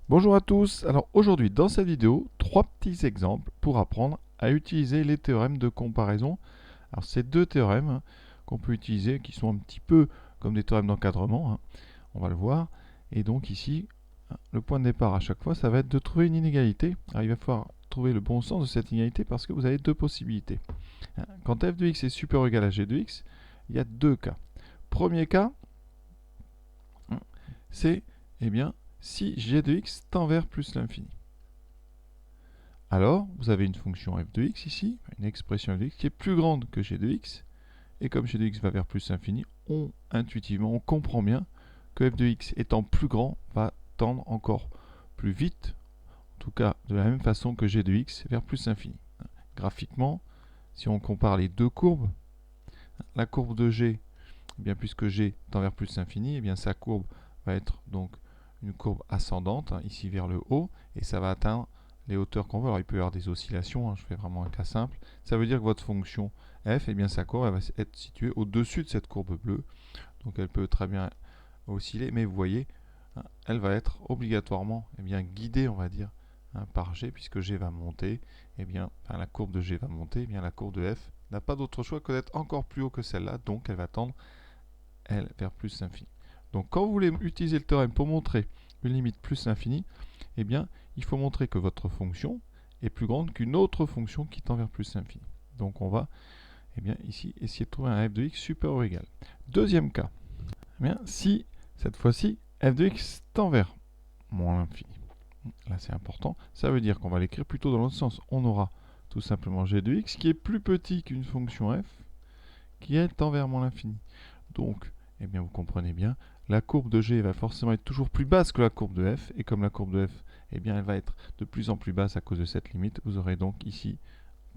Bonjour à tous, alors aujourd'hui dans cette vidéo, trois petits exemples pour apprendre à utiliser les théorèmes de comparaison. Alors ces deux théorèmes qu'on peut utiliser, qui sont un petit peu comme des théorèmes d'encadrement, on va le voir. Et donc ici, le point de départ à chaque fois, ça va être de trouver une inégalité. Alors il va falloir trouver le bon sens de cette inégalité parce que vous avez deux possibilités. Quand f de x est supérieur ou égal à g de x, il y a deux cas. Premier cas, c'est si g de x tend vers plus l'infini. Alors, vous avez une fonction f de x ici, une expression f de x qui est plus grande que g de x, et comme g de x va vers plus l'infini, intuitivement, on comprend bien que f de x étant plus grand va tendre encore plus vite, en tout cas de la même façon que g de x vers plus l'infini. Graphiquement, si on compare les deux courbes, la courbe de g, puisque g tend vers plus l'infini, sa courbe va être donc une courbe ascendante, ici vers le haut, et ça va atteindre les hauteurs qu'on veut. Alors il peut y avoir des oscillations, je fais vraiment un cas simple. Ça veut dire que votre fonction f, sa courbe elle va être située au-dessus de cette courbe bleue. Donc elle peut très bien osciller, mais vous voyez, elle va être obligatoirement guidée, on va dire, par g, puisque g va monter, la courbe de g va monter, la courbe de f n'a pas d'autre choix que d'être encore plus haut que celle-là, donc elle va tendre, elle, vers plus l'infini. Donc quand vous voulez utiliser le théorème pour montrer une limite plus l'infini, il faut montrer que votre fonction est plus grande qu'une autre fonction qui tend vers plus l'infini. Donc on va ici essayer de trouver un f de x supérieur ou égal. Deuxième cas, si cette fois-ci f de x tend vers moins l'infini. Là c'est important, ça veut dire qu'on va l'écrire plutôt dans l'autre sens. On aura tout simplement g de x qui est plus petit qu'une fonction f qui elle tend vers moins l'infini. Donc, vous comprenez bien, la courbe de g va forcément être toujours plus basse que la courbe de f, et comme la courbe de f, elle va être de plus en plus basse à cause de cette limite, vous aurez donc ici,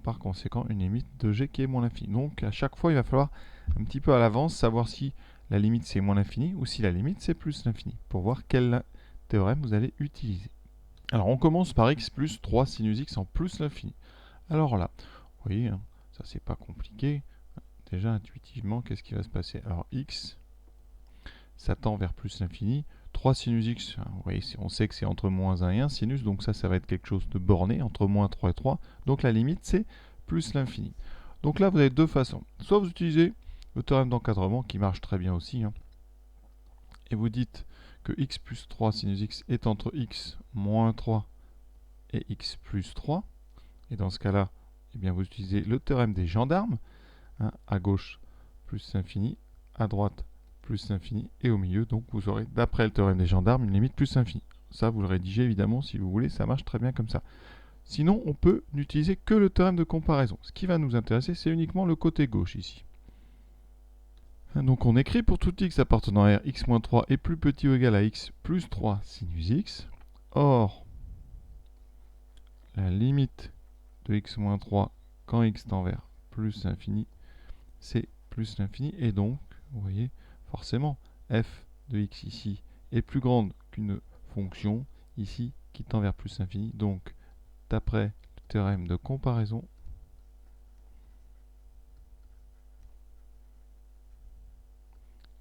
par conséquent, une limite de g qui est moins l'infini. Donc, à chaque fois, il va falloir un petit peu à l'avance savoir si la limite c'est moins l'infini ou si la limite c'est plus l'infini, pour voir quel théorème vous allez utiliser. Alors, on commence par x plus 3 sinus x en plus l'infini. Alors là, vous voyez, ça c'est pas compliqué. Déjà, intuitivement, qu'est-ce qui va se passer? Alors, x, ça tend vers plus l'infini. 3 sinus x, vous voyez, on sait que c'est entre moins 1 et 1 sinus, donc ça va être quelque chose de borné, entre moins 3 et 3. Donc la limite, c'est plus l'infini. Donc là, vous avez deux façons. Soit vous utilisez le théorème d'encadrement, qui marche très bien aussi, et vous dites que x plus 3 sinus x est entre x moins 3 et x plus 3. Et dans ce cas-là, vous utilisez le théorème des gendarmes, à gauche plus l'infini, à droite plus l'infini, et au milieu, donc vous aurez, d'après le théorème des gendarmes, une limite plus l'infini. Ça, vous le rédigez évidemment si vous voulez, ça marche très bien comme ça. Sinon, on peut n'utiliser que le théorème de comparaison. Ce qui va nous intéresser, c'est uniquement le côté gauche ici. Donc on écrit pour tout x appartenant à R, x-3 est plus petit ou égal à x plus 3 sinus x. Or, la limite de x-3 quand x tend vers plus l'infini, c'est plus l'infini, et donc, vous voyez, forcément, f de x ici est plus grande qu'une fonction ici qui tend vers plus l'infini. Donc, d'après le théorème de comparaison,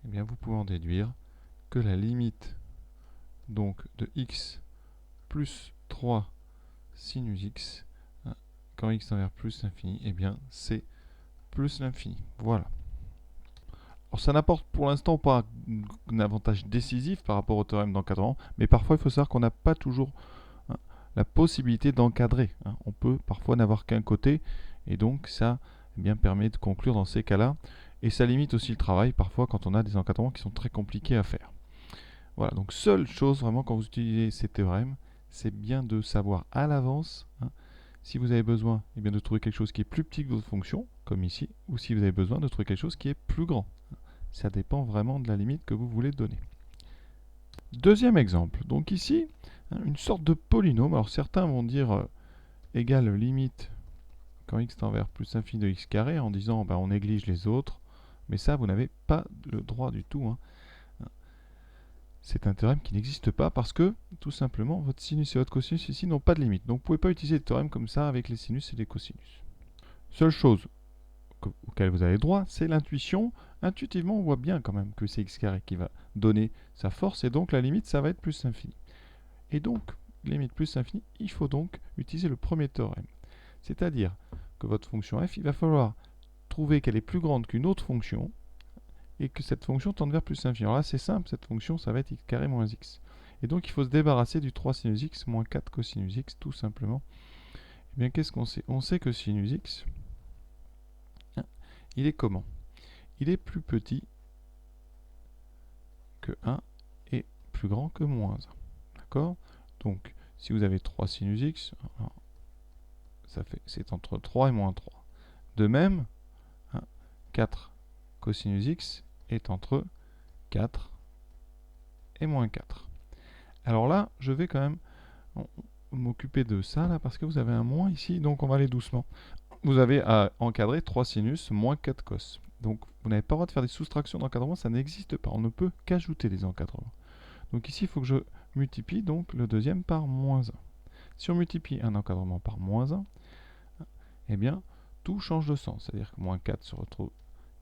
vous pouvez en déduire que la limite donc de x plus 3 sinus x, quand x tend vers plus l'infini, c'est plus l'infini. Voilà. Alors ça n'apporte pour l'instant pas un avantage décisif par rapport au théorème d'encadrement, mais parfois il faut savoir qu'on n'a pas toujours la possibilité d'encadrer. On peut parfois n'avoir qu'un côté, et donc ça permet de conclure dans ces cas-là, et ça limite aussi le travail parfois quand on a des encadrements qui sont très compliqués à faire. Voilà, donc seule chose vraiment quand vous utilisez ces théorèmes, c'est bien de savoir à l'avance si vous avez besoin de trouver quelque chose qui est plus petit que votre fonction, comme ici, ou si vous avez besoin de trouver quelque chose qui est plus grand. Ça dépend vraiment de la limite que vous voulez donner. Deuxième exemple, donc ici, une sorte de polynôme. Alors certains vont dire égale limite quand x tend vers plus l'infini de x carré en disant on néglige les autres, mais ça vous n'avez pas le droit du tout. C'est un théorème qui n'existe pas parce que tout simplement votre sinus et votre cosinus ici n'ont pas de limite. Donc vous ne pouvez pas utiliser le théorème comme ça avec les sinus et les cosinus. Seule chose auquel vous avez droit, c'est l'intuition. Intuitivement, on voit bien quand même que c'est x carré qui va donner sa force, et donc la limite, ça va être plus l'infini. Et donc, limite plus l'infini, il faut donc utiliser le premier théorème. C'est-à-dire que votre fonction f, il va falloir trouver qu'elle est plus grande qu'une autre fonction, et que cette fonction tend vers plus l'infini. Alors là, c'est simple, cette fonction, ça va être x carré moins x. Et donc, il faut se débarrasser du 3 sinus x moins 4 cosinus x, tout simplement. Eh bien, qu'est-ce qu'on sait? On sait que sinus x, il est comment? Il est plus petit que 1 et plus grand que moins 1. D'accord? Donc, si vous avez 3 sinus x, c'est entre 3 et moins 3. De même, 4 cosinus x est entre 4 et moins 4. Alors là, je vais quand même m'occuper de ça là parce que vous avez un moins ici, donc on va aller doucement. Vous avez à encadrer 3 sinus moins 4 cos. Donc vous n'avez pas le droit de faire des soustractions d'encadrement, ça n'existe pas. On ne peut qu'ajouter des encadrements. Donc ici, il faut que je multiplie donc le deuxième par moins 1. Si on multiplie un encadrement par moins 1, eh bien, tout change de sens. C'est-à-dire que moins 4 se retrouve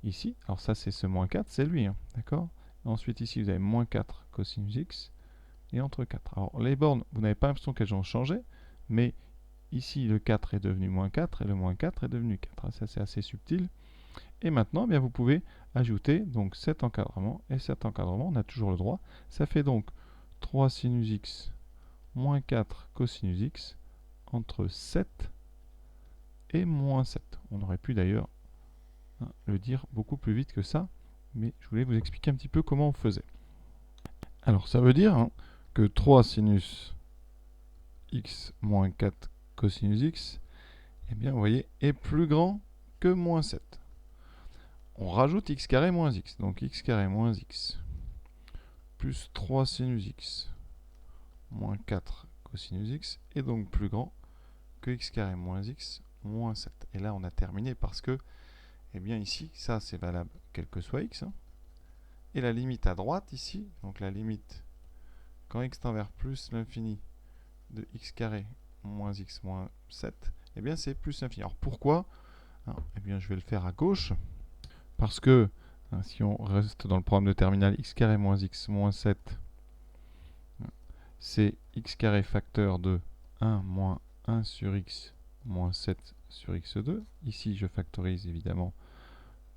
ici. Alors ça, c'est ce moins 4, c'est lui. D'accord? Ensuite, ici, vous avez moins 4 cosinus x et entre 4. Alors les bornes, vous n'avez pas l'impression qu'elles ont changé, mais ici, le 4 est devenu moins 4 et le moins 4 est devenu 4. Ça, c'est assez subtil. Et maintenant, eh bien, vous pouvez ajouter donc cet encadrement et cet encadrement. On a toujours le droit. Ça fait donc 3 sinus x moins 4 cosinus x entre 7 et moins 7. On aurait pu d'ailleurs le dire beaucoup plus vite que ça, mais je voulais vous expliquer un petit peu comment on faisait. Alors, ça veut dire que 3 sinus x moins 4 cosinus x, eh bien, vous voyez, est plus grand que moins 7. On rajoute x carré moins x. Donc x carré moins x plus 3 sinus x moins 4 cosinus x est donc plus grand que x carré moins x moins 7. Et là, on a terminé parce que, eh bien ici, ça c'est valable quel que soit x. Et la limite à droite ici, donc la limite quand x tend vers plus l'infini de x carré moins x moins 7, eh bien c'est plus l'infini. Alors pourquoi? Eh bien je vais le faire à gauche, parce que si on reste dans le programme de terminale, x carré moins x moins 7, c'est x carré facteur de 1 moins 1 sur x moins 7 sur x2. Ici, je factorise évidemment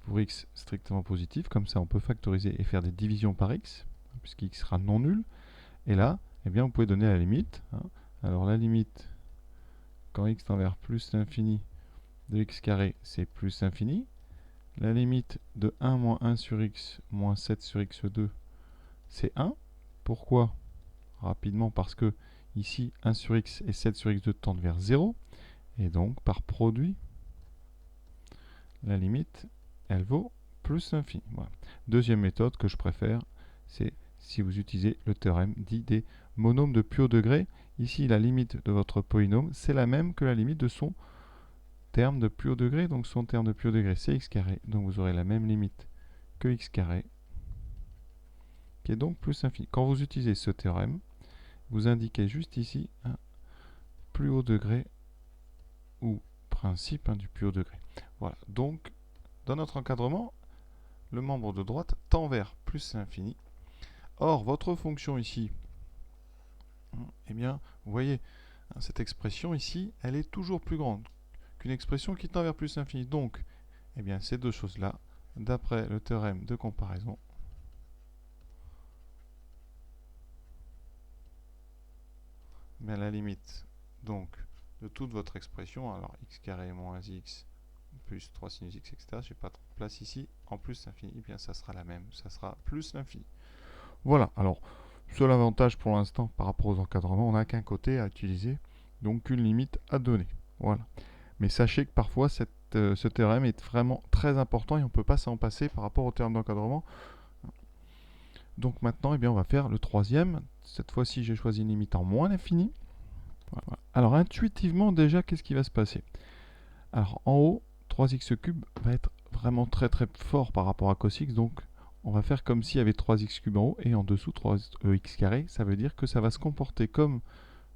pour x strictement positif. Comme ça, on peut factoriser et faire des divisions par x, puisqu'x sera non nul. Et là, eh bien, vous pouvez donner la limite. Alors la limite, quand x tend vers plus l'infini de x carré, c'est plus l'infini. La limite de 1 moins 1 sur x moins 7 sur x2, c'est 1. Pourquoi? Rapidement, parce que ici, 1 sur x et 7 sur x2 tendent vers 0. Et donc, par produit, la limite, elle vaut plus l'infini. Voilà. Deuxième méthode que je préfère, c'est si vous utilisez le théorème dit des monômes de plus haut degré. Ici, la limite de votre polynôme, c'est la même que la limite de son terme de plus haut degré. Donc, son terme de plus haut degré, c'est x carré. Donc, vous aurez la même limite que x carré, qui est donc plus infini. Quand vous utilisez ce théorème, vous indiquez juste ici un plus haut degré ou principe du plus haut degré. Voilà. Donc, dans notre encadrement, le membre de droite tend vers plus l'infini. Or, votre fonction ici, eh bien, vous voyez, cette expression ici, elle est toujours plus grande qu'une expression qui tend vers plus l'infini. Donc, eh bien, ces deux choses-là, d'après le théorème de comparaison, bien, la limite donc de toute votre expression, alors x carré moins x plus 3 sinus x, etc. Je n'ai pas trop de place ici, en plus l'infini, eh bien ça sera la même, ça sera plus l'infini. Voilà, alors, seul avantage pour l'instant par rapport aux encadrements, on n'a qu'un côté à utiliser, donc une limite à donner. Voilà. Mais sachez que parfois, ce théorème est vraiment très important et on ne peut pas s'en passer par rapport au terme d'encadrement. Donc maintenant, eh bien, on va faire le troisième. Cette fois-ci, j'ai choisi une limite en moins l'infini. Voilà. Alors intuitivement, déjà, qu'est-ce qui va se passer? Alors en haut, 3x³ va être vraiment très très fort par rapport à cos x, donc on va faire comme s'il y avait 3x³ en haut et en dessous 3x carré. Ça veut dire que ça va se comporter comme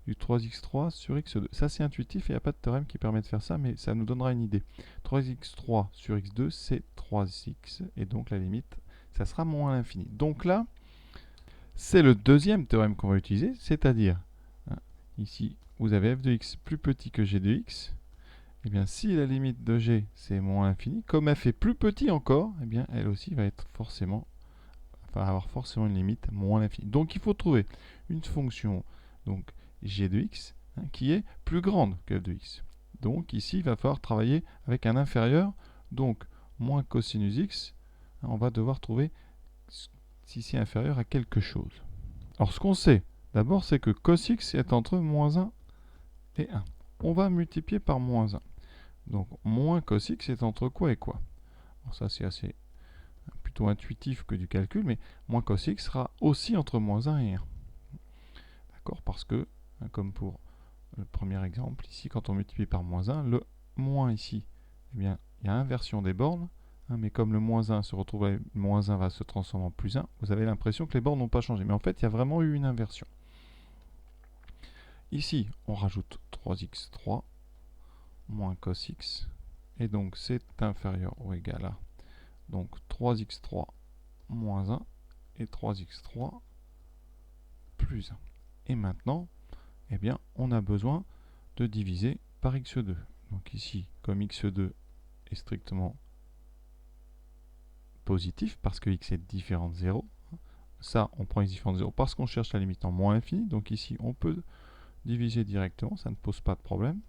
du 3x3 sur x2. Ça c'est intuitif, il n'y a pas de théorème qui permet de faire ça, mais ça nous donnera une idée. 3x3 sur x2, c'est 3x, et donc la limite, ça sera moins l'infini. Donc là, c'est le deuxième théorème qu'on va utiliser, c'est-à-dire ici, vous avez f de x plus petit que g de x, et bien si la limite de g c'est moins l'infini, comme f est plus petit encore, et bien elle aussi va avoir forcément une limite moins l'infini. Donc il faut trouver une fonction donc g de x qui est plus grande que f de x. Donc ici il va falloir travailler avec un inférieur, donc moins cosinus x, on va devoir trouver si c'est inférieur à quelque chose. Alors ce qu'on sait d'abord c'est que cos x est entre moins 1 et 1. On va multiplier par moins 1. Donc moins cos x est entre quoi et quoi? Alors ça c'est assez plutôt intuitif que du calcul, mais moins cos x sera aussi entre moins 1 et 1. D'accord? Parce que, comme pour le premier exemple, ici quand on multiplie par moins 1, le moins ici, eh bien, il y a inversion des bornes, mais comme le moins 1 se retrouve avec moins 1 va se transformer en plus 1, vous avez l'impression que les bornes n'ont pas changé. Mais en fait, il y a vraiment eu une inversion. Ici, on rajoute 3x3 moins cos x, et donc c'est inférieur ou égal à donc 3x3 moins 1 et 3x3 plus 1. Et maintenant, eh bien, on a besoin de diviser par x2. Donc ici, comme x2 est strictement positif, parce que x est différent de 0, ça, on prend x différent de 0 parce qu'on cherche la limite en moins l'infini. Donc ici, on peut diviser directement, ça ne pose pas de problème.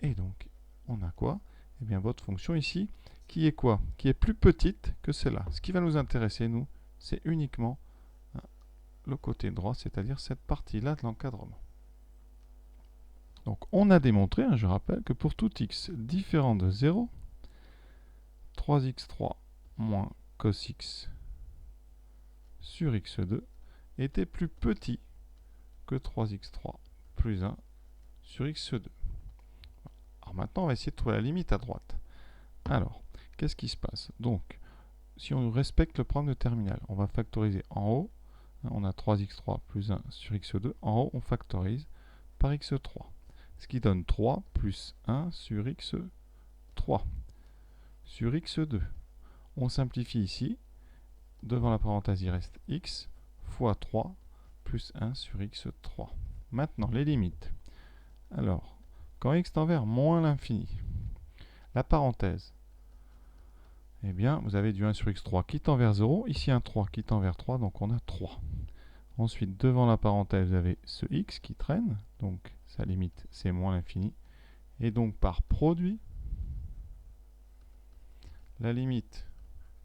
Et donc, on a quoi? Eh bien, votre fonction ici, qui est quoi? Qui est plus petite que celle-là. Ce qui va nous intéresser, nous, c'est uniquement le côté droit, c'est-à-dire cette partie-là de l'encadrement. Donc, on a démontré, je rappelle, que pour tout x différent de 0, 3x3 moins cos x sur x2 était plus petit que 3x3 plus 1 sur x2. Alors maintenant, on va essayer de trouver la limite à droite. Alors, qu'est-ce qui se passe? Donc, si on respecte le problème de terminal, on va factoriser en haut. On a 3x3 plus 1 sur x2. En haut, on factorise par x3. Ce qui donne 3 plus 1 sur x3. Sur x2, on simplifie ici. Devant la parenthèse, il reste x fois 3 plus 1 sur x3. Maintenant, les limites. Alors, quand x tend vers moins l'infini, la parenthèse, eh bien, vous avez du 1 sur x3 qui tend vers 0. Ici, un 3 qui tend vers 3, donc on a 3. Ensuite, devant la parenthèse, vous avez ce x qui traîne, donc sa limite, c'est moins l'infini. Et donc, par produit, la limite,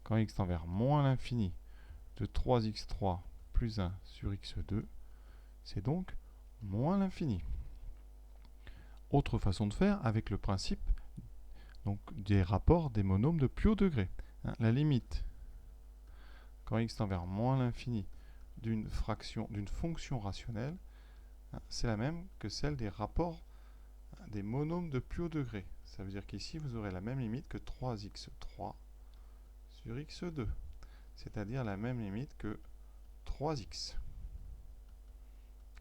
quand x tend vers moins l'infini, de 3x3 plus 1 sur x2, c'est donc moins l'infini. Autre façon de faire avec le principe donc, des rapports des monômes de plus haut degré. La limite, quand x tend vers moins l'infini d'une fonction rationnelle, c'est la même que celle des rapports des monômes de plus haut degré. Ça veut dire qu'ici, vous aurez la même limite que 3x3 sur x2, c'est-à-dire la même limite que 3x.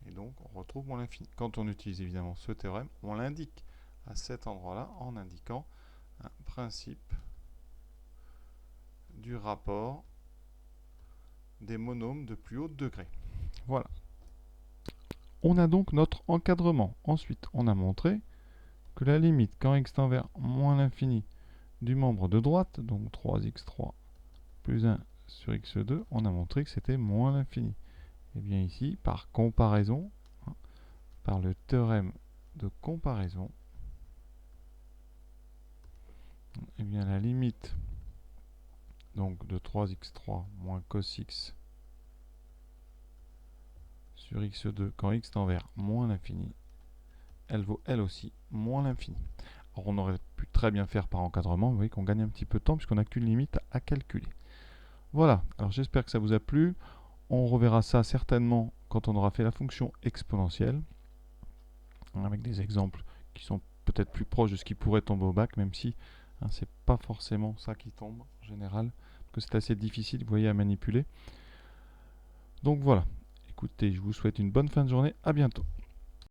Et donc, on retrouve moins l'infini. Quand on utilise évidemment ce théorème, on l'indique à cet endroit-là en indiquant un principe du rapport des monômes de plus haut degré. Voilà. On a donc notre encadrement. Ensuite, on a montré que la limite, quand x tend vers moins l'infini du membre de droite, donc 3x3 plus 1 sur x2, on a montré que c'était moins l'infini. Et bien ici, par comparaison, par le théorème de comparaison, et bien la limite donc de 3x3 moins cos x sur x2 quand x tend vers moins l'infini, elle vaut elle aussi moins l'infini. Alors on aurait pu très bien faire par encadrement, vous voyez qu'on gagne un petit peu de temps puisqu'on n'a qu'une limite à calculer. Voilà, alors j'espère que ça vous a plu. On reverra ça certainement quand on aura fait la fonction exponentielle, avec des exemples qui sont peut-être plus proches de ce qui pourrait tomber au bac, même si c'est pas forcément ça qui tombe en général, parce que c'est assez difficile, vous voyez, à manipuler. Donc voilà, écoutez, je vous souhaite une bonne fin de journée, à bientôt.